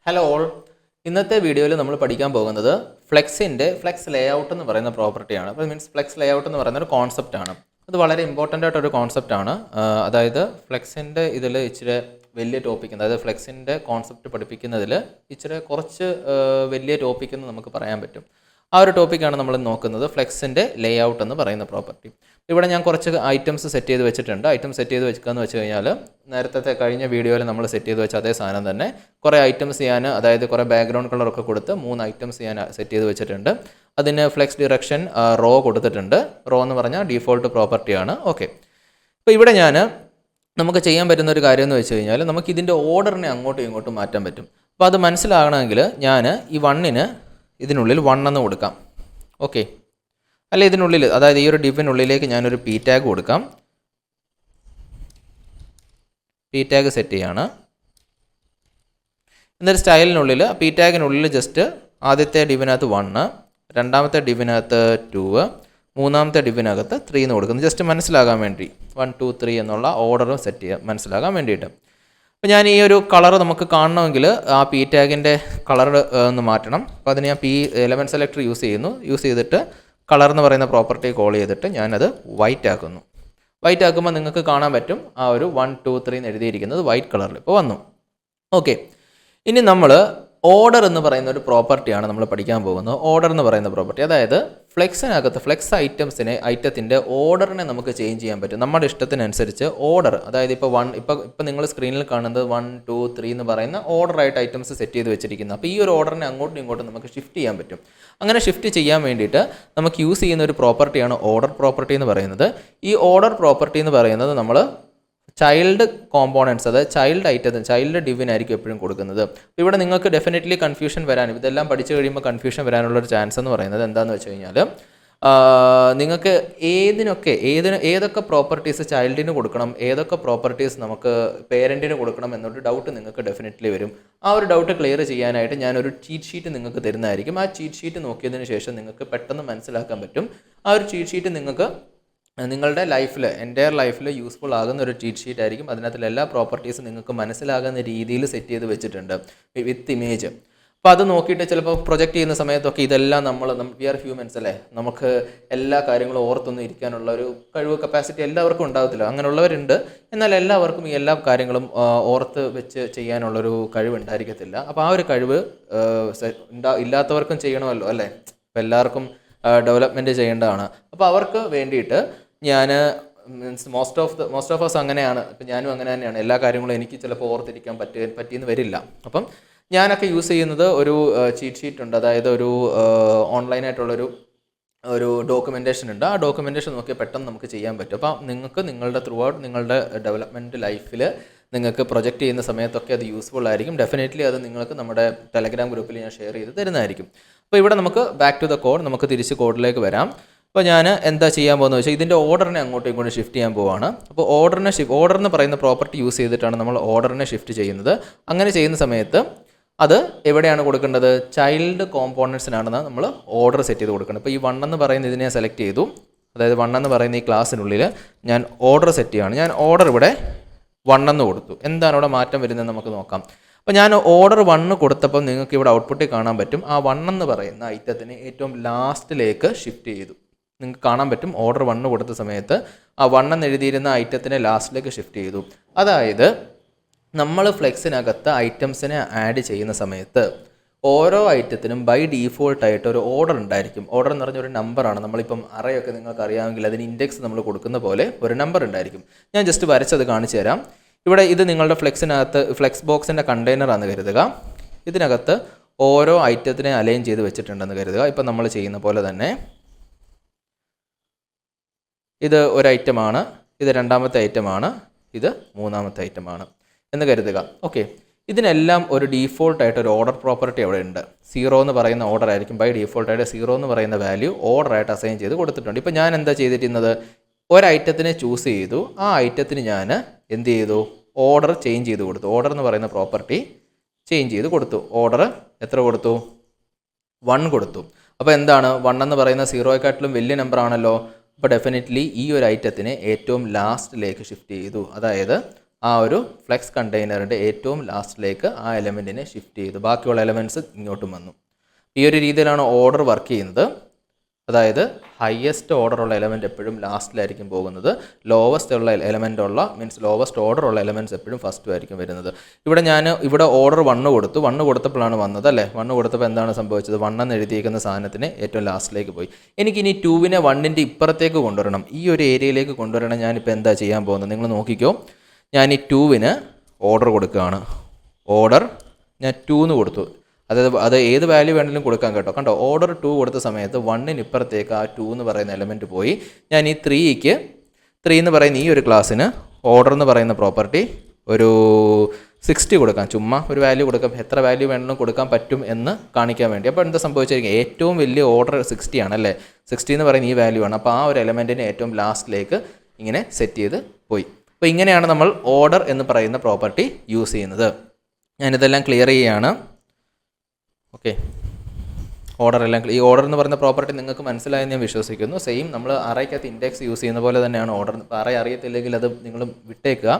Hello all. ഇന്നത്തെ വീഡിയോയിൽ നമ്മൾ പഠിക്കാൻ പോകുന്നത് ഫ്ലെക്സ് ലേഔട്ട് എന്ന് പറയുന്ന പ്രോപ്പർട്ടിയാണ്. അപ്പോൾ മീൻസ് ഫ്ലെക്സ് ലേഔട്ട് എന്ന് പറയുന്ന ഒരു കോൺസെപ്റ്റാണ്. അത് വളരെ ഇമ്പോർട്ടൻ്റ് ആയിട്ടൊരു കോൺസെപ്റ്റാണ്. അതായത് ഫ്ലെക്സിൻ്റെ ഇതിൽ ഇച്ചിരി വലിയ ടോപ്പിക്, അതായത് ഫ്ലെക്സിൻ്റെ കോൺസെപ്റ്റ് പഠിപ്പിക്കുന്നതിൽ ഇച്ചിരി കുറച്ച് വലിയ ടോപ്പിക് എന്ന് നമുക്ക് പറയാൻ പറ്റും. ആ ഒരു ടോപ്പിക്കാണ് നമ്മൾ നോക്കുന്നത്, ഫ്ലെക്സിൻ്റെ ലേഔട്ട് എന്ന് പറയുന്ന പ്രോപ്പർട്ടി. ഇവിടെ ഞാൻ കുറച്ച് ഐറ്റംസ് സെറ്റ് ചെയ്ത് വെച്ചിട്ടുണ്ട്. ഐറ്റം സെറ്റ് ചെയ്ത് വെക്കുകയെന്ന് വെച്ച് കഴിഞ്ഞാൽ നേരത്തെ കഴിഞ്ഞ വീഡിയോയിൽ നമ്മൾ സെറ്റ് ചെയ്ത് വെച്ച അതേ സാധനം തന്നെ കുറേ ഐറ്റംസ് ചെയ്യാൻ, അതായത് കുറേ ബാക്ക്ഗ്രൗണ്ട് കളറൊക്കെ കൊടുത്ത് 3 ഐറ്റംസ് ഞാൻ സെറ്റ് ചെയ്ത് വെച്ചിട്ടുണ്ട്. അതിന് ഫ്ലെക്സ് ഡിറക്ഷൻ റോ കൊടുത്തിട്ടുണ്ട്. റോ എന്ന് പറഞ്ഞാൽ ഡീഫോൾട്ട് പ്രോപ്പർട്ടിയാണ്. ഓക്കെ, അപ്പോൾ ഇവിടെ നമുക്ക് ചെയ്യാൻ പറ്റുന്ന ഒരു കാര്യം എന്ന് വെച്ച് കഴിഞ്ഞാൽ നമുക്ക് ഇതിൻ്റെ ഓർഡറിനെ അങ്ങോട്ടും ഇങ്ങോട്ടും മാറ്റാൻ പറ്റും. അപ്പോൾ അത് മനസ്സിലാകണമെങ്കിൽ ഞാൻ ഈ 1ന് ഇതിനുള്ളിൽ 1 എന്ന് കൊടുക്കാം. ഓക്കെ, അല്ല ഇതിനുള്ളിൽ, അതായത് ഈ ഒരു ഡിഫിനുള്ളിലേക്ക് ഞാനൊരു പി ടാഗ് കൊടുക്കാം. പി ടാഗ് സെറ്റ് ചെയ്യാണ്. എന്നൊരു സ്റ്റൈലിനുള്ളിൽ പി ടാഗിനുള്ളിൽ ജസ്റ്റ് ആദ്യത്തെ ഡിവിനകത്ത് 1, രണ്ടാമത്തെ ഡിവിനകത്ത് 2, മൂന്നാമത്തെ ഡിവിനകത്ത് 3 എന്ന് കൊടുക്കുന്നു. ജസ്റ്റ് മനസ്സിലാകാൻ വേണ്ടി 1, 2, 3 എന്നുള്ള ഓർഡറും സെറ്റ് ചെയ്യാൻ മനസ്സിലാകാൻ വേണ്ടിയിട്ട്. അപ്പോൾ ഞാൻ ഈ ഒരു കളർ നമുക്ക് കാണണമെങ്കിൽ ആ പി ടാഗിൻ്റെ കളർ ഒന്ന് മാറ്റണം. അപ്പോൾ അതിന് ഞാൻ P11 സെലക്ടർ യൂസ് ചെയ്തിട്ട് കളർ എന്ന് പറയുന്ന പ്രോപ്പർട്ടി കോൾ ചെയ്തിട്ട് ഞാനത് വൈറ്റ് ആക്കുന്നു. വൈറ്റ് ആക്കുമ്പോൾ നിങ്ങൾക്ക് കാണാൻ പറ്റും ആ ഒരു 1, 2, 3 എന്ന് എഴുതിയിരിക്കുന്നത് വൈറ്റ് കളറിൽ ഇപ്പോൾ വന്നു. ഓക്കെ, ഇനി നമ്മൾ ഓർഡർ എന്ന് പറയുന്ന ഒരു പ്രോപ്പർട്ടിയാണ് നമ്മൾ പഠിക്കാൻ പോകുന്നത്. ഓർഡർ എന്ന് പറയുന്ന പ്രോപ്പർട്ടി, അതായത് ഫ്ലെക്സിനകത്ത് ഫ്ലെക്സ് ഐറ്റത്തിൻ്റെ ഓർഡറിനെ നമുക്ക് ചേഞ്ച് ചെയ്യാൻ പറ്റും നമ്മുടെ ഇഷ്ടത്തിനനുസരിച്ച്. ഓർഡർ, അതായത് ഇപ്പോൾ നിങ്ങൾ സ്ക്രീനിൽ കാണുന്നത് 1, 2, 3 എന്ന് പറയുന്ന ഓർഡറായിട്ട് ഐറ്റംസ് സെറ്റ് ചെയ്ത് വെച്ചിരിക്കുന്നത്. അപ്പോൾ ഈ ഒരു ഓർഡറിനെ അങ്ങോട്ടും ഇങ്ങോട്ടും നമുക്ക് ഷിഫ്റ്റ് ചെയ്യാൻ പറ്റും. അങ്ങനെ ഷിഫ്റ്റ് ചെയ്യാൻ വേണ്ടിയിട്ട് നമുക്ക് യൂസ് ചെയ്യുന്ന ഒരു പ്രോപ്പർട്ടിയാണ് ഓർഡർ പ്രോപ്പർട്ടി എന്ന് പറയുന്നത്. ഈ ഓർഡർ പ്രോപ്പർട്ടി എന്ന് പറയുന്നത് നമ്മൾ ചൈൽഡ് കോമ്പോണൻസ്, അതായത് ചൈൽഡ് ഡിവിനായിരിക്കും എപ്പോഴും കൊടുക്കുന്നത്. ഇവിടെ നിങ്ങൾക്ക് ഡെഫിനറ്റ്ലി കൺഫ്യൂഷൻ വരാനും, ഇതെല്ലാം പഠിച്ചു കഴിയുമ്പോൾ കൺഫ്യൂഷൻ വരാനുള്ളൊരു ചാൻസ് എന്ന് പറയുന്നത് എന്താണെന്ന് വെച്ച് കഴിഞ്ഞാൽ, നിങ്ങൾക്ക് ഏതൊക്കെ പ്രോപ്പർട്ടീസ് ചൈൽഡിന് കൊടുക്കണം, ഏതൊക്കെ പ്രോപ്പർട്ടീസ് നമുക്ക് പേരൻറ്റിന് കൊടുക്കണം എന്നൊരു ഡൗട്ട് നിങ്ങൾക്ക് ഡെഫിനറ്റ്ലി വരും. ആ ഒരു ഡൗട്ട് ക്ലിയർ ചെയ്യാനായിട്ട് ഞാനൊരു ചീറ്റ് ഷീറ്റ് നിങ്ങൾക്ക് തരുന്നതായിരിക്കും. ആ ചീറ്റ് ഷീറ്റ് നോക്കിയതിന് ശേഷം നിങ്ങൾക്ക് പെട്ടെന്ന് മനസ്സിലാക്കാൻ പറ്റും. ആ ഒരു ചീറ്റ് ഷീറ്റ് നിങ്ങൾക്ക് നിങ്ങളുടെ എൻ്റയർ ലൈഫിൽ യൂസ്ഫുൾ ആകുന്ന ഒരു ചീറ്റ് ഷീറ്റ് ആയിരിക്കും. അതിനകത്തുള്ള എല്ലാ പ്രോപ്പർട്ടീസും നിങ്ങൾക്ക് മനസ്സിലാകുന്ന രീതിയിൽ സെറ്റ് ചെയ്ത് വെച്ചിട്ടുണ്ട് വിത്ത് ഇമേജ്. അപ്പോൾ അത് നോക്കിയിട്ട് ചിലപ്പോൾ പ്രൊജക്റ്റ് ചെയ്യുന്ന സമയത്തൊക്കെ ഇതെല്ലാം വി ആർ ഹ്യൂമൻസ് അല്ലേ, നമുക്ക് എല്ലാ കാര്യങ്ങളും ഓർത്തൊന്നും ഇരിക്കാനുള്ള ഒരു കപ്പാസിറ്റി എല്ലാവർക്കും ഉണ്ടാകത്തില്ല. അങ്ങനെയുള്ളവരുണ്ട്, എന്നാൽ എല്ലാവർക്കും ഈ എല്ലാ കാര്യങ്ങളും ഓർത്ത് വെച്ച് ചെയ്യാനുള്ളൊരു കഴിവ് ഉണ്ടായിരിക്കത്തില്ല. അപ്പോൾ ആ ഒരു കഴിവ് ഇല്ലാത്തവർക്കും ചെയ്യണമല്ലോ അല്ലേ. അപ്പോൾ എല്ലാവർക്കും ഡെവലപ്മെൻറ്റ് ചെയ്യേണ്ടതാണ്. അപ്പോൾ അവർക്ക് വേണ്ടിയിട്ട് ഞാൻ മോസ്റ്റ് ഓഫ് us അങ്ങനെയാണ്. ഇപ്പം ഞാനും അങ്ങനെ തന്നെയാണ്. എല്ലാ കാര്യങ്ങളും എനിക്ക് ചിലപ്പോൾ ഓർത്തിരിക്കാൻ പറ്റിയെന്ന് വരില്ല. അപ്പം ഞാനൊക്കെ യൂസ് ചെയ്യുന്നത് ഒരു ചീറ്റ് ഷീറ്റ് ഉണ്ട്, അതായത് ഒരു ഓൺലൈനായിട്ടുള്ളൊരു ഡോക്യുമെൻറ്റേഷൻ ഉണ്ട്. ആ ഡോക്യുമെൻറ്റേഷൻ നോക്കി പെട്ടെന്ന് നമുക്ക് ചെയ്യാൻ പറ്റും. അപ്പോൾ നിങ്ങൾക്ക് നിങ്ങളുടെ ത്രൂ ഔട്ട് നിങ്ങളുടെ ഡെവലപ്മെൻറ്റ് ലൈഫിൽ നിങ്ങൾക്ക് പ്രൊജക്റ്റ് ചെയ്യുന്ന സമയത്തൊക്കെ അത് യൂസ്ഫുൾ ആയിരിക്കും. ഡെഫിനറ്റ്ലി അത് നിങ്ങൾക്ക് നമ്മുടെ ടെലഗ്രാം ഗ്രൂപ്പിൽ ഞാൻ ഷെയർ ചെയ്ത് തരുന്നതായിരിക്കും. അപ്പോൾ ഇവിടെ നമുക്ക് ബാക്ക് ടു ദ കോഡ്, നമുക്ക് തിരിച്ച് കോഡിലേക്ക് വരാം. അപ്പോൾ ഞാൻ എന്താ ചെയ്യാൻ പോകുന്നത് വെച്ചാൽ ഇതിൻ്റെ ഓർഡറിനെ അങ്ങോട്ടും ഇങ്ങോട്ടും ഷിഫ്റ്റ് ചെയ്യാൻ പോവുകയാണ്. അപ്പോൾ ഓർഡർ എന്ന് പറയുന്ന പ്രോപ്പർട്ടി യൂസ് ചെയ്തിട്ടാണ് നമ്മൾ ഓർഡറിനെ ഷിഫ്റ്റ് ചെയ്യുന്നത്. അങ്ങനെ ചെയ്യുന്ന സമയത്ത് അത് എവിടെയാണ് കൊടുക്കേണ്ടത്? ചൈൽഡ് കോമ്പോണൻസിനാണെന്ന് നമ്മൾ ഓർഡർ സെറ്റ് ചെയ്ത് കൊടുക്കേണ്ടത്. ഇപ്പോൾ ഈ 1 എന്ന് പറയുന്ന ഇതിനെ സെലക്ട് ചെയ്തു, അതായത് 1 എന്ന് പറയുന്ന ഈ ക്ലാസ്സിനുള്ളിൽ ഞാൻ ഓർഡർ സെറ്റ് ചെയ്യുകയാണ്. ഞാൻ ഓർഡർ ഇവിടെ 1 എന്ന് കൊടുത്തു. എന്താണ് ഇവിടെ മാറ്റം വരുന്നത് നമുക്ക് നോക്കാം. അപ്പോൾ ഞാൻ ഓർഡർ 1 കൊടുത്തപ്പോൾ നിങ്ങൾക്ക് ഇവിടെ ഔട്ട്പുട്ടിൽ കാണാൻ പറ്റും ആ 1 എന്ന് പറയുന്ന ഐറ്റത്തിന് ഏറ്റവും ലാസ്റ്റിലേക്ക് ഷിഫ്റ്റ് ചെയ്തു. നിങ്ങൾക്ക് കാണാൻ പറ്റും ഓർഡർ 1 കൊടുത്ത സമയത്ത് ആ 1 എന്ന് എഴുതിയിരുന്ന ഐറ്റത്തിനെ ലാസ്റ്റിലേക്ക് ഷിഫ്റ്റ് ചെയ്തു. അതായത് നമ്മൾ ഫ്ലെക്സിനകത്ത് ഐറ്റംസിനെ ആഡ് ചെയ്യുന്ന സമയത്ത് ഓരോ ഐറ്റത്തിനും ബൈ ഡീഫോൾട്ടായിട്ട് ഒരു ഓർഡർ ഉണ്ടായിരിക്കും. ഓർഡർ എന്ന് പറഞ്ഞൊരു നമ്പറാണ്. നമ്മളിപ്പം അറയൊക്കെ നിങ്ങൾക്ക് അറിയാമെങ്കിൽ അതിന് ഇൻഡെക്സ് നമ്മൾ കൊടുക്കുന്ന പോലെ ഒരു നമ്പർ ഉണ്ടായിരിക്കും. ഞാൻ ജസ്റ്റ് വരച്ചത് കാണിച്ചു തരാം. ഇവിടെ ഇത് നിങ്ങളുടെ ഫ്ലെക്സ് ബോക്സിൻ്റെ കണ്ടെയ്നറാണെന്ന് കരുതുക. ഇതിനകത്ത് ഓരോ ഐറ്റത്തിനെ അലൈൻ ചെയ്ത് വെച്ചിട്ടുണ്ടെന്ന് കരുതുക. ഇപ്പം നമ്മൾ ചെയ്യുന്ന പോലെ തന്നെ ഇത് ഒരു ഐറ്റമാണ്, ഇത് രണ്ടാമത്തെ ഐറ്റമാണ്, ഇത് മൂന്നാമത്തെ ഐറ്റമാണ് എന്ന് കരുതുക. ഓക്കെ, ഇതിനെല്ലാം ഒരു ഡീഫോൾട്ടായിട്ട് ഒരു ഓർഡർ പ്രോപ്പർട്ടി അവിടെ ഉണ്ട്. 0 എന്ന് പറയുന്ന ഓർഡർ ആയിരിക്കും. ബൈ ഡീഫോൾട്ടായിട്ട് 0 എന്ന് പറയുന്ന വാല്യൂ ഓർഡറായിട്ട് അസൈൻ ചെയ്ത് കൊടുത്തിട്ടുണ്ട്. ഇപ്പോൾ ഞാൻ എന്താ ചെയ്തിട്ടുള്ളത്, ഒരു ഐറ്റത്തിനെ ചൂസ് ചെയ്തു. ആ ഐറ്റത്തിന് ഞാൻ എന്ത് ചെയ്തു, ഓർഡർ ചേഞ്ച് ചെയ്ത് കൊടുത്തു. ഓർഡർ എന്ന് പറയുന്ന പ്രോപ്പർട്ടി ചേഞ്ച് ചെയ്ത് കൊടുത്തു. ഓർഡർ എത്ര കൊടുത്തു? 1 കൊടുത്തു. അപ്പോൾ എന്താണ്, 1 എന്ന് പറയുന്ന 0യെക്കാട്ടിലും വലിയ നമ്പർ ആണല്ലോ. അപ്പോൾ ഡെഫിനറ്റ്ലി ഈ ഒരു ഐറ്റത്തിനെ ഏറ്റവും ലാസ്റ്റിലേക്ക് ഷിഫ്റ്റ് ചെയ്തു. അതായത് ആ ഒരു ഫ്ലെക്സ് കണ്ടെയ്നറിൻ്റെ ഏറ്റവും ലാസ്റ്റിലേക്ക് ആ എലമെൻറ്റിനെ ഷിഫ്റ്റ് ചെയ്തു. ബാക്കിയുള്ള എലമെൻറ്റ്സ് ഇങ്ങോട്ടും വന്നു. ഈ ഒരു രീതിയിലാണ് ഓർഡർ വർക്ക് ചെയ്യുന്നത്. അതായത് ഹയസ്റ്റ് ഓർഡറുള്ള എലമെൻറ്റ് എപ്പോഴും ലാസ്റ്റിലായിരിക്കും പോകുന്നത്. ലോവസ്റ്റ് ഉള്ള ലോവസ്റ്റ് ഓർഡർ ഉള്ള എലമെൻറ്റ്സ് എപ്പോഴും ഫസ്റ്റും ആയിരിക്കും വരുന്നത്. ഇവിടെ ഓർഡർ 1 കൊടുത്തു. 1 കൊടുത്തപ്പോഴാണ് വന്നത് അല്ലേ. 1 കൊടുത്തപ്പോൾ എന്താണ് സംഭവിച്ചത്? 1 എന്ന് എഴുതിയിരിക്കുന്ന സാധനത്തിന് ഏറ്റവും ലാസ്റ്റിലേക്ക് പോയി. എനിക്കിനി 2-നെ 1-ൻ്റെ ഇപ്പുറത്തേക്ക് കൊണ്ടുവരണം, ഈ ഒരു ഏരിയയിലേക്ക് കൊണ്ടുവരണം. ഞാനിപ്പോൾ എന്താ ചെയ്യാൻ പോകുന്നത്? നിങ്ങൾ നോക്കിക്കോ. ഞാൻ ഈ 2-ന് ഓർഡർ കൊടുക്കുകയാണ്. ഓർഡർ ഞാൻ 2 എന്ന് കൊടുത്തു. അത് ഏത് വാല്യൂ വേണമെങ്കിലും കൊടുക്കാൻ കേട്ടോ. കണ്ടോ, ഓർഡർ 2 കൊടുത്ത സമയത്ത് 1-ന് ഇപ്പുറത്തേക്ക് ആ 2 എന്ന് പറയുന്ന എലമെൻറ്റ് പോയി. ഞാൻ ഈ 3 എന്ന് പറയുന്ന ഈ ഒരു ക്ലാസ്സിന് ഓർഡർ എന്ന് പറയുന്ന പ്രോപ്പർട്ടി ഒരു 60 കൊടുക്കാം. ചുമ്മാ ഒരു വാല്യൂ കൊടുക്കാം. എത്ര വാല്യൂ വേണമെങ്കിലും കൊടുക്കാൻ പറ്റും എന്ന് കാണിക്കാൻ വേണ്ടി. അപ്പോൾ എന്താ സംഭവിച്ചിരിക്കും? ഏറ്റവും വലിയ ഓർഡർ 60 ആണല്ലേ. 60 എന്ന് പറയുന്ന ഈ വാല്യൂ ആണ്. അപ്പോൾ ആ ഒരു എലമെൻറ്റിനെ ഏറ്റവും ലാസ്റ്റിലേക്ക് ഇങ്ങനെ സെറ്റ് ചെയ്ത് പോയി. അപ്പോൾ ഇങ്ങനെയാണ് നമ്മൾ ഓർഡർ എന്ന് പറയുന്ന പ്രോപ്പർട്ടി യൂസ് ചെയ്യുന്നത്. ഞാനിതെല്ലാം ക്ലിയർ ചെയ്യുകയാണ്. ഓക്കെ, ഈ ഓർഡർ എന്ന് പറയുന്ന പ്രോപ്പർട്ടി നിങ്ങൾക്ക് മനസ്സിലായെന്ന് ഞാൻ വിശ്വസിക്കുന്നു. സെയിം നമ്മൾ അറേക്കകത്ത് ഇൻഡെക്സ് യൂസ് ചെയ്യുന്ന പോലെ തന്നെയാണ് ഓർഡർ. ഇപ്പോൾ അറേ അറിയത്തില്ലെങ്കിൽ അത് നിങ്ങൾ വിട്ടേക്കുക.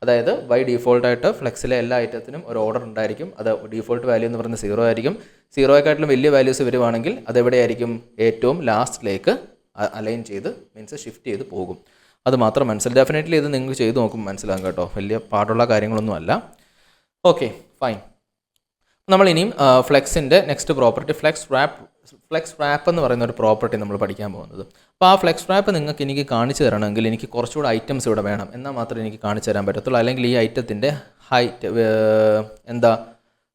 അതായത് ബൈ ഡീഫോൾട്ടായിട്ട് ഫ്ലെക്സിലെ എല്ലാ ഐറ്റത്തിനും ഒരു ഓർഡർ ഉണ്ടായിരിക്കും. അത് ഡീഫോൾട്ട് വാല്യൂ എന്ന് പറയുന്നത് 0 ആയിരിക്കും. 0യെക്കാട്ടിലും വലിയ വാല്യൂസ് വരുവാണെങ്കിൽ അതെവിടെയായിരിക്കും? ഏറ്റവും ലാസ്റ്റിലേക്ക് അലൈൻ ചെയ്ത് ഷിഫ്റ്റ് ചെയ്ത് പോകും. അത് മാത്രം മനസ്സിലായി. ഡെഫിനറ്റ്ലി ഇത് നിങ്ങൾക്ക് ചെയ്ത് നോക്കുമ്പോൾ മനസ്സിലാകും കേട്ടോ. വലിയ പാടുള്ള കാര്യങ്ങളൊന്നും അല്ല. Okay, fine. നമ്മൾ ഇനിയും ഫ്ലെക്സിൻ്റെ നെക്സ്റ്റ് പ്രോപ്പർട്ടി ഫ്ലെക്സ് റാപ്പ് എന്ന് പറയുന്ന ഒരു പ്രോപ്പർട്ടി നമ്മൾ പഠിക്കാൻ പോകുന്നത്. അപ്പോൾ ആ ഫ്ലെക്സ് റാപ്പ് നിങ്ങൾക്ക് എനിക്ക് കാണിച്ചു തരണമെങ്കിൽ എനിക്ക് കുറച്ചുകൂടെ ഐറ്റംസ് ഇവിടെ വേണം. എന്നാൽ മാത്രമേ എനിക്ക് കാണിച്ചു തരാൻ പറ്റത്തുള്ളൂ. അല്ലെങ്കിൽ ഈ ഐറ്റത്തിൻ്റെ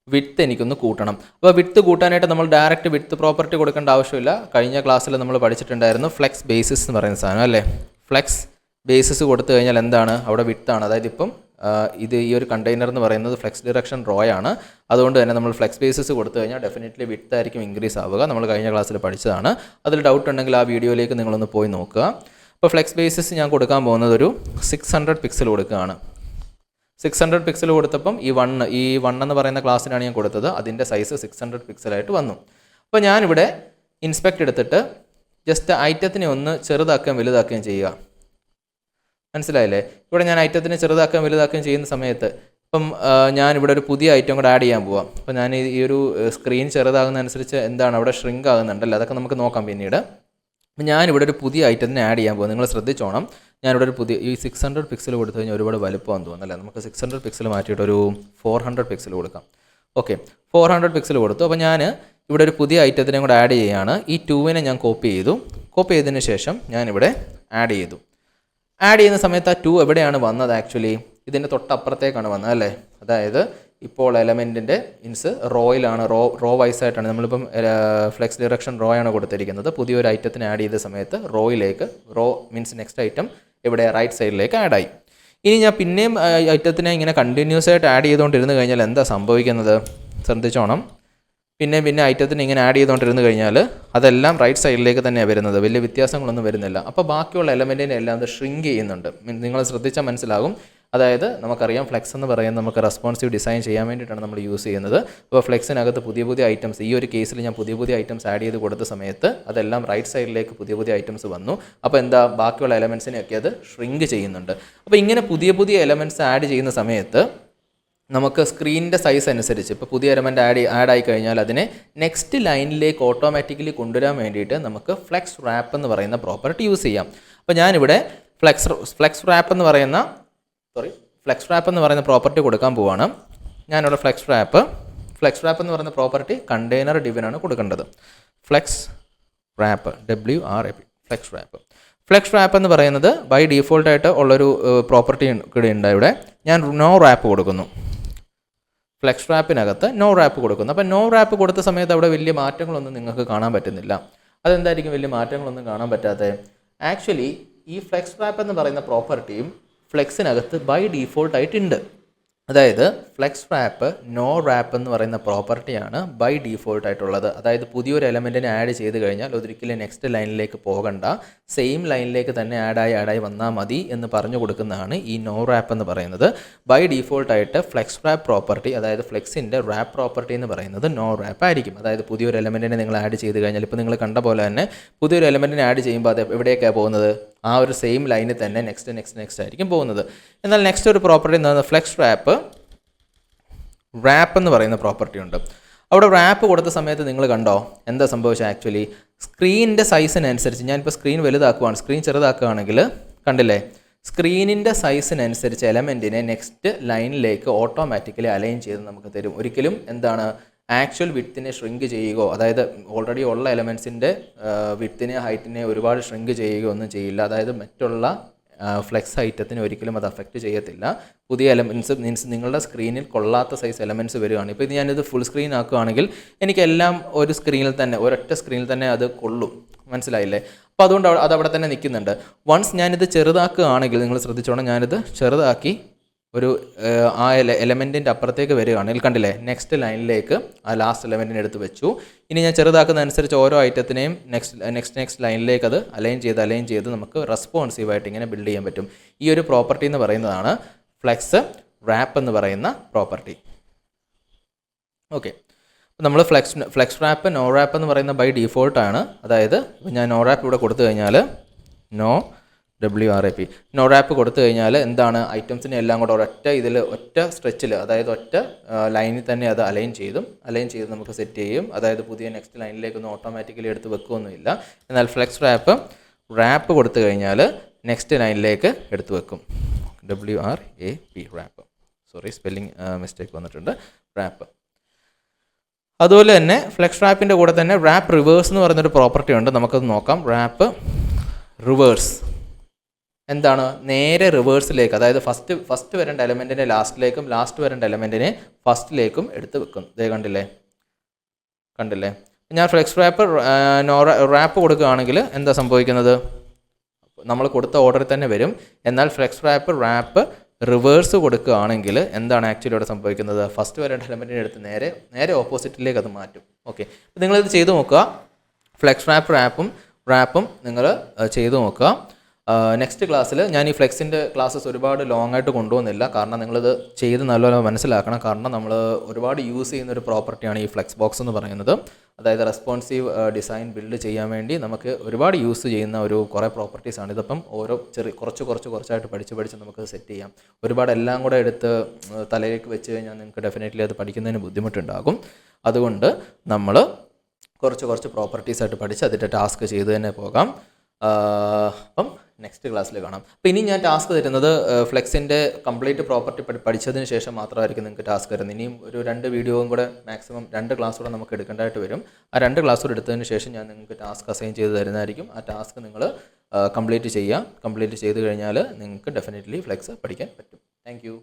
വിഡ്ത്ത് എനിക്കൊന്ന് കൂട്ടണം. അപ്പോൾ വിഡ്ത്ത് കൂട്ടാനായിട്ട് നമ്മൾ ഡയറക്റ്റ് വിഡ്ത്ത് പ്രോപ്പർട്ടി കൊടുക്കേണ്ട ആവശ്യമില്ല. കഴിഞ്ഞ ക്ലാസ്സിൽ നമ്മൾ പഠിച്ചിട്ടുണ്ടായിരുന്നു ഫ്ലെക്സ് ബേസിസ് എന്ന് പറയുന്ന സാധനം അല്ലേ. ഫ്ലെക്സ് ബേസിസ് കൊടുത്തു കഴിഞ്ഞാൽ എന്താണ്? അവിടെ വിഡ്ത്താണ്. അതായത് ഇപ്പം ഈ ഒരു കണ്ടെയ്നർ എന്ന് പറയുന്നത് ഫ്ലെക്സ് ഡിറക്ഷൻ റോ ആണ്. അതുകൊണ്ട് തന്നെ നമ്മൾ ഫ്ലെക്സ് ബേസിസ് കൊടുത്തു കഴിഞ്ഞാൽ ഡെഫിനറ്റ്ലി വിഡ്ത്ത് ആയിരിക്കും ഇൻക്രീസ് ആവുക. നമ്മൾ കഴിഞ്ഞ ക്ലാസ്സിൽ പഠിച്ചതാണ്. അതിൽ ഡൗട്ട് ഉണ്ടെങ്കിൽ ആ വീഡിയോയിലേക്ക് നിങ്ങളൊന്ന് പോയി നോക്കുക. അപ്പോൾ ഫ്ലെക്സ് ബേസിസ് ഞാൻ കൊടുക്കാൻ പോകുന്നത് ഒരു 600 പിക്സൽ കൊടുക്കുകയാണ്. 600 പിക്സൽ കൊടുത്തപ്പം ഈ 1 എന്ന് പറയുന്ന ക്ലാസ്സിനാണ് ഞാൻ കൊടുത്തത്. അതിൻ്റെ സൈസ് 600 പിക്സലായിട്ട് വന്നു. അപ്പോൾ ഞാനിവിടെ ഇൻസ്പെക്ട് എടുത്തിട്ട് ജസ്റ്റ് ഐറ്റത്തിനെ ഒന്ന് ചെറുതാക്കുകയും വലുതാക്കുകയും ചെയ്യുക. മനസ്സിലായില്ലേ? ഇവിടെ ഞാൻ ഐറ്റത്തിനെ ചെറുതാക്കുകയും വലുതാക്കുകയും ചെയ്യുന്ന സമയത്ത് ഇപ്പം ഞാനിവിടെ ഒരു പുതിയ ഐറ്റം കൂടെ ആഡ് ചെയ്യാൻ പോവാം. അപ്പോൾ ഞാൻ ഈ ഒരു സ്ക്രീൻ ചെറുതാകുന്നതനുസരിച്ച് എന്താണ് അവിടെ ഷ്രിങ്ക് ആകുന്നുണ്ടല്ലോ. അതൊക്കെ നമുക്ക് നോക്കാം പിന്നീട്. അപ്പം ഞാനിവിടെ ഒരു പുതിയ ഐറ്റത്തിനെ ആഡ് ചെയ്യാൻ പോകും. നിങ്ങൾ ശ്രദ്ധിച്ചോണം. ഞാനിവിടെ ഒരു പുതിയ 600 പിക്സൽ കൊടുത്തു കഴിഞ്ഞാൽ ഒരുപാട് വലുപ്പമാണെന്ന് തോന്നുന്നല്ലേ. നമുക്ക് 600 പിക്സൽ മാറ്റിയിട്ട് ഒരു 400 പിക്സൽ കൊടുക്കാം. ഓക്കെ, 400 പിക്സൽ കൊടുത്തു. അപ്പോൾ ഞാൻ ഇവിടെ ഒരു പുതിയ ഐറ്റത്തിനെ കൂടെ ആഡ് ചെയ്യുകയാണ്. ഈ 2-നെ ഞാൻ കോപ്പി ചെയ്തതിന് ശേഷം ഞാനിവിടെ ആഡ് ചെയ്തു. ആഡ് ചെയ്യുന്ന സമയത്ത് ആ 2 എവിടെയാണ് വന്നത്? ആക്ച്വലി ഇതിൻ്റെ തൊട്ടപ്പുറത്തേക്കാണ് വന്നത് അല്ലേ. അതായത് ഇപ്പോൾ എലമെൻറ്റിൻ്റെ റോയിലാണ്, റോ വൈസായിട്ടാണ്. നമ്മളിപ്പം ഫ്ലെക്സ് ഡിറക്ഷൻ റോ ആണ് കൊടുത്തിരിക്കുന്നത്. പുതിയൊരു ഐറ്റത്തിന് ആഡ് ചെയ്ത സമയത്ത് റോ മീൻസ് നെക്സ്റ്റ് ഐറ്റം ഇവിടെ റൈറ്റ് സൈഡിലേക്ക് ആഡായി. ഇനി ഞാൻ പിന്നെയും ഐറ്റത്തിനെ ഇങ്ങനെ കണ്ടിന്യൂസ് ആയിട്ട് ആഡ് ചെയ്തുകൊണ്ടിരുന്ന് കഴിഞ്ഞാൽ എന്താ സംഭവിക്കുന്നത്? ശ്രദ്ധിച്ചോണം. പിന്നെ ഐറ്റത്തിന് ഇങ്ങനെ ആഡ് ചെയ്തുകൊണ്ടിരുന്ന് കഴിഞ്ഞാൽ അതെല്ലാം റൈറ്റ് സൈഡിലേക്ക് തന്നെയാണ് വരുന്നത്. വലിയ വ്യത്യാസങ്ങളൊന്നും വരുന്നില്ല. അപ്പോൾ ബാക്കിയുള്ള എലമെൻറ്റിനെ എല്ലാം അത് ഷ്രിങ്ക് ചെയ്യുന്നുണ്ട്. നിങ്ങൾ ശ്രദ്ധിച്ചാൽ മനസ്സിലാകും. അതായത് നമുക്കറിയാം ഫ്ലെക്സ് എന്ന് പറയുന്നത് നമുക്ക് റെസ്പോൺസീവ് ഡിസൈൻ ചെയ്യാൻ വേണ്ടിയിട്ടാണ് നമ്മൾ യൂസ് ചെയ്യുന്നത്. അപ്പോൾ ഫ്ലെക്സിനകത്ത് പുതിയ ഐറ്റംസ്, ഈ ഒരു കേസിൽ ഞാൻ പുതിയ ഐറ്റംസ് ആഡ് ചെയ്ത് കൊടുത്ത സമയത്ത് അതെല്ലാം റൈറ്റ് സൈഡിലേക്ക് പുതിയ ഐറ്റംസ് വന്നു. അപ്പോൾ എന്താ, ബാക്കിയുള്ള എലമെൻറ്റ്സിനെയൊക്കെ അത് ഷ്രിങ്ക് ചെയ്യുന്നുണ്ട്. അപ്പോൾ ഇങ്ങനെ പുതിയ എലമെൻറ്റ്സ് ആഡ് ചെയ്യുന്ന സമയത്ത് നമുക്ക് സ്ക്രീനിൻ്റെ സൈസ് അനുസരിച്ച് ഇപ്പോൾ പുതിയ എലമെൻറ്റ് ആഡ് ആയി കഴിഞ്ഞാൽ അതിനെ നെക്സ്റ്റ് ലൈനിലേക്ക് ഓട്ടോമാറ്റിക്കലി കൊണ്ടുവരാൻ വേണ്ടിയിട്ട് നമുക്ക് ഫ്ലെക്സ് റാപ്പ് എന്ന് പറയുന്ന പ്രോപ്പർട്ടി യൂസ് ചെയ്യാം. അപ്പോൾ ഞാനിവിടെ ഫ്ലെക്സ് റാപ്പ് എന്ന് പറയുന്ന പ്രോപ്പർട്ടി കൊടുക്കാൻ പോവാണ്. ഞാനിവിടെ ഫ്ലെക്സ് റാപ്പ് എന്ന് പറയുന്ന പ്രോപ്പർട്ടി കണ്ടെയ്നർ ഡിവിനാണ് കൊടുക്കേണ്ടത്. ഫ്ലെക്സ് റാപ്പ് ഫ്ലെക്സ് റാപ്പ് എന്ന് പറയുന്നത് ബൈ ഡീഫോൾട്ടായിട്ട് ഉള്ളൊരു പ്രോപ്പർട്ടി കൂടെ ഉണ്ട്. ഇവിടെ ഞാൻ നോ റാപ്പ് കൊടുക്കുന്നു. ഫ്ലെക്സ് റാപ്പിനകത്ത് നോ റാപ്പ് കൊടുക്കുന്നു. അപ്പോൾ നോ റാപ്പ് കൊടുത്ത സമയത്ത് അവിടെ വലിയ മാറ്റങ്ങളൊന്നും നിങ്ങൾക്ക് കാണാൻ പറ്റുന്നില്ല. അതെന്തായിരിക്കും വലിയ മാറ്റങ്ങളൊന്നും കാണാൻ പറ്റാത്തത്? ആക്ച്വലി ഈ ഫ്ലെക്സ് റാപ്പ് എന്ന് പറയുന്ന പ്രോപ്പർട്ടിയും ഫ്ലെക്സിനകത്ത് ബൈ ഡീഫോൾട്ടായിട്ടുണ്ട്. അതായത് ഫ്ലെക്സ് റാപ്പ് നോ റാപ്പ് എന്ന് പറയുന്ന പ്രോപ്പർട്ടിയാണ് ബൈ ഡീഫോൾട്ട് ആയിട്ടുള്ളത്. അതായത് പുതിയൊരു എലമെൻറ്റിനെ ആഡ് ചെയ്ത് കഴിഞ്ഞാൽ ഒരിക്കലും നെക്സ്റ്റ് ലൈനിലേക്ക് പോകണ്ട, സെയിം ലൈനിലേക്ക് തന്നെ ആഡായി വന്നാൽ മതി എന്ന് പറഞ്ഞു കൊടുക്കുന്നതാണ് ഈ നോ റാപ്പ് എന്ന് പറയുന്നത്. ബൈ ഡീഫോൾട്ടായിട്ട് ഫ്ലെക്സ് റാപ്പ് പ്രോപ്പർട്ടി, അതായത് ഫ്ലെക്സിൻ്റെ റാപ്പ് പ്രോപ്പർട്ടി എന്ന് പറയുന്നത് നോ റാപ്പ് ആയിരിക്കും. അതായത് പുതിയൊരു എലമെൻറ്റിനെ നിങ്ങൾ ആഡ് ചെയ്ത് കഴിഞ്ഞാൽ, ഇപ്പോൾ നിങ്ങൾ കണ്ട പോലെ തന്നെ പുതിയൊരു എലമെൻറ്റിനെ ആഡ് ചെയ്യുമ്പോൾ അത് എവിടേക്കാണ് പോകുന്നത്? ആ ഒരു സെയിം ലൈനിൽ തന്നെ നെക്സ്റ്റ് ആയിരിക്കും പോകുന്നത്. എന്നാൽ നെക്സ്റ്റ് ഒരു പ്രോപ്പർട്ടി എന്ന് പറയുന്നത് ഫ്ലെക്സ് റാപ്പ് എന്ന് പറയുന്ന പ്രോപ്പർട്ടി ഉണ്ട്. അവിടെ റാപ്പ് കൊടുത്ത സമയത്ത് നിങ്ങൾ കണ്ടോ എന്താ സംഭവിച്ചത്? ആക്ച്വലി സ്ക്രീനിൻ്റെ സൈസിനനുസരിച്ച്, ഞാനിപ്പോൾ സ്ക്രീൻ വലുതാക്കുവാണ്, സ്ക്രീൻ ചെറുതാക്കുകയാണെങ്കിൽ കണ്ടില്ലേ, സ്ക്രീനിൻ്റെ സൈസിനനുസരിച്ച് എലമെൻറ്റിനെ നെക്സ്റ്റ് ലൈനിലേക്ക് ഓട്ടോമാറ്റിക്കലി അലൈൻ ചെയ്ത് നമുക്ക് തരും. ഒരിക്കലും എന്താണ് ആക്ച്വൽ വിഡ്ത്തിനെ ഷ്രിങ്ക് ചെയ്യുകയോ, അതായത് ഓൾറെഡി ഉള്ള എലമെൻസിൻ്റെ വിഡ്ത്തിനെ ഹൈറ്റിനെ ഒരുപാട് ഷ്രിങ്ക് ചെയ്യുകയോ ഒന്നും ചെയ്യില്ല. അതായത് മറ്റുള്ള ഫ്ലെക്സ് ഐറ്റത്തിന് ഒരിക്കലും അത് അഫക്റ്റ് ചെയ്യത്തില്ല. പുതിയ എലമെൻറ്റ്സ് മീൻസ് നിങ്ങളുടെ സ്ക്രീനിൽ കൊള്ളാത്ത സൈസ് എലമെൻറ്റ്സ് വരികയാണ്. ഇപ്പോൾ ഇത് ഞാനിത് ഫുൾ സ്ക്രീൻ ആക്കുകയാണെങ്കിൽ എനിക്കെല്ലാം ഒരു സ്ക്രീനിൽ തന്നെ, ഒരൊറ്റ സ്ക്രീനിൽ തന്നെ അത് കൊള്ളും. മനസ്സിലായില്ലേ? അപ്പോൾ അതുകൊണ്ട് അതവിടെ തന്നെ നിൽക്കുന്നുണ്ട്. വൺസ് ഞാനിത് ചെറുതാക്കുകയാണെങ്കിൽ, നിങ്ങൾ ശ്രദ്ധിച്ചോണം, ഞാനിത് ചെറുതാക്കി ഒരു ആ എലമെൻറ്റിൻ്റെ അപ്പുറത്തേക്ക് വരികയാണെങ്കിൽ കണ്ടില്ലേ, നെക്സ്റ്റ് ലൈനിലേക്ക് ആ ലാസ്റ്റ് എലമെൻറ്റിനെ എടുത്ത് വെച്ചു. ഇനി ഞാൻ ചെറുതാക്കുന്നതനുസരിച്ച് ഓരോ ഐറ്റത്തിനെയും നെക്സ്റ്റ് ലൈനിലേക്ക് അത് അലൈൻ ചെയ്ത് നമുക്ക് റെസ്പോൺസീവായിട്ട് ഇങ്ങനെ ബിൽഡ് ചെയ്യാൻ പറ്റും. ഈ ഒരു പ്രോപ്പർട്ടി എന്ന് പറയുന്നതാണ് ഫ്ലെക്സ് റാപ്പ് എന്ന് പറയുന്ന പ്രോപ്പർട്ടി. ഓക്കെ, നമ്മൾ ഫ്ലെക്സ് റാപ്പ് നോ റാപ്പ് എന്ന് പറയുന്ന ബൈ ഡീഫോൾട്ടാണ്. അതായത് ഞാൻ നോ റാപ്പ് ഇവിടെ കൊടുത്തു കഴിഞ്ഞാൽ WRAP നോ റാപ്പ് കൊടുത്തു കഴിഞ്ഞാൽ എന്താണ്, ഐറ്റംസിനെ എല്ലാം കൂടെ ഒറ്റ സ്ട്രെച്ചിൽ, അതായത് ഒറ്റ ലൈനിൽ തന്നെ അത് അലൈൻ ചെയ്ത് നമുക്ക് സെറ്റ് ചെയ്യും. അതായത് പുതിയ നെക്സ്റ്റ് ലൈനിലേക്കൊന്നും ഓട്ടോമാറ്റിക്കലി എടുത്ത് വെക്കുകയൊന്നുമില്ല. എന്നാൽ ഫ്ലെക്സ് റാപ്പ് കൊടുത്തു കഴിഞ്ഞാൽ നെക്സ്റ്റ് ലൈനിലേക്ക് എടുത്തു വെക്കും. WRAP wrap, sorry spelling mistake വന്നിട്ടുണ്ട്, റാപ്പ്. അതുപോലെ തന്നെ ഫ്ലെക്സ് റാപ്പിൻ്റെ കൂടെ തന്നെ റാപ്പ് റിവേഴ്സ് എന്ന് പറയുന്നൊരു പ്രോപ്പർട്ടി ഉണ്ട്. നമുക്കത് നോക്കാം. റാപ്പ് റിവേഴ്സ് എന്താണ്? നേരെ റിവേഴ്സിലേക്ക്, അതായത് ഫസ്റ്റ് വരേണ്ട എലമെൻറ്റിനെ ലാസ്റ്റിലേക്കും ലാസ്റ്റ് വരേണ്ട എലമെൻറ്റിനെ ഫസ്റ്റിലേക്കും എടുത്ത് വെക്കും. ഇതേ കണ്ടില്ലേ? ഞാൻ ഫ്ലെക്സ് റാപ്പ് കൊടുക്കുകയാണെങ്കിൽ എന്താ സംഭവിക്കുന്നത്? നമ്മൾ കൊടുത്ത ഓർഡറിൽ തന്നെ വരും. എന്നാൽ ഫ്ലെക്സ് റാപ്പ് റിവേഴ്സ് കൊടുക്കുകയാണെങ്കിൽ എന്താണ് ആക്ച്വലി ഇവിടെ സംഭവിക്കുന്നത്? ഫസ്റ്റ് വരേണ്ട എലമെൻറ്റിനെ എടുത്ത് നേരെ ഓപ്പോസിറ്റിലേക്ക് അത് മാറ്റും. ഓക്കെ, നിങ്ങളിത് ചെയ്ത് നോക്കുക. ഫ്ലെക്സ് റാപ്പും നിങ്ങൾ ചെയ്ത് നോക്കുക. നെക്സ്റ്റ് ക്ലാസ്സിൽ ഞാൻ ഈ ഫ്ലെക്സിൻ്റെ ക്ലാസ്സസ് ഒരുപാട് ലോങ് ആയിട്ട് കൊണ്ടുപോകുന്നില്ല, കാരണം നിങ്ങളിത് ചെയ്ത് നല്ലപോലെ മനസ്സിലാക്കണം. കാരണം നമ്മൾ ഒരുപാട് യൂസ് ചെയ്യുന്ന ഒരു പ്രോപ്പർട്ടിയാണ് ഈ ഫ്ലെക്സ് ബോക്സ് എന്ന് പറയുന്നത്. അതായത് റെസ്പോൺസീവ് ഡിസൈൻ ബിൽഡ് ചെയ്യാൻ വേണ്ടി നമുക്ക് ഒരുപാട് യൂസ് ചെയ്യുന്ന കുറേ പ്രോപ്പർട്ടീസാണ്. ഇതിപ്പം ഓരോ കുറച്ചായിട്ട് പഠിച്ച് നമുക്ക് സെറ്റ് ചെയ്യാം. ഒരുപാട് എല്ലാം കൂടെ എടുത്ത് തലയിലേക്ക് വെച്ച് കഴിഞ്ഞാൽ നിങ്ങൾക്ക് ഡെഫിനറ്റ്ലി അത് പഠിക്കുന്നതിന് ബുദ്ധിമുട്ടുണ്ടാകും. അതുകൊണ്ട് നമ്മൾ കുറച്ച് പ്രോപ്പർട്ടീസായിട്ട് പഠിച്ച് അതിൻ്റെ ടാസ്ക് ചെയ്ത് തന്നെ പോകാം. അപ്പം നെക്സ്റ്റ് ക്ലാസ്സിൽ കാണാം. അപ്പോൾ ഇനി ഞാൻ ടാസ്ക് തരുന്നത് ഫ്ലെക്സിൻ്റെ കംപ്ലീറ്റ് പ്രോപ്പർട്ടി പഠിച്ചതിന് ശേഷം മാത്രമായിരിക്കും നിങ്ങൾക്ക് ടാസ്ക് തരുന്നത്. ഇനിയും ഒരു 2 വീഡിയോയും കൂടെ, മാക്സിമം 2 ക്ലാസ് കൂടെ നമുക്ക് എടുക്കേണ്ടതായിട്ട് വരും. ആ 2 ക്ലാസ് കൂടെ എടുത്തതിന് ശേഷം ഞാൻ നിങ്ങൾക്ക് ടാസ്ക് അസൈൻ ചെയ്ത് തരുന്നതായിരിക്കും. ആ ടാസ്ക് നിങ്ങൾ കംപ്ലീറ്റ് ചെയ്ത് കഴിഞ്ഞാൽ നിങ്ങൾക്ക് ഡെഫിനറ്റ്ലി ഫ്ലെക്സ് പഠിക്കാൻ പറ്റും. Thank you.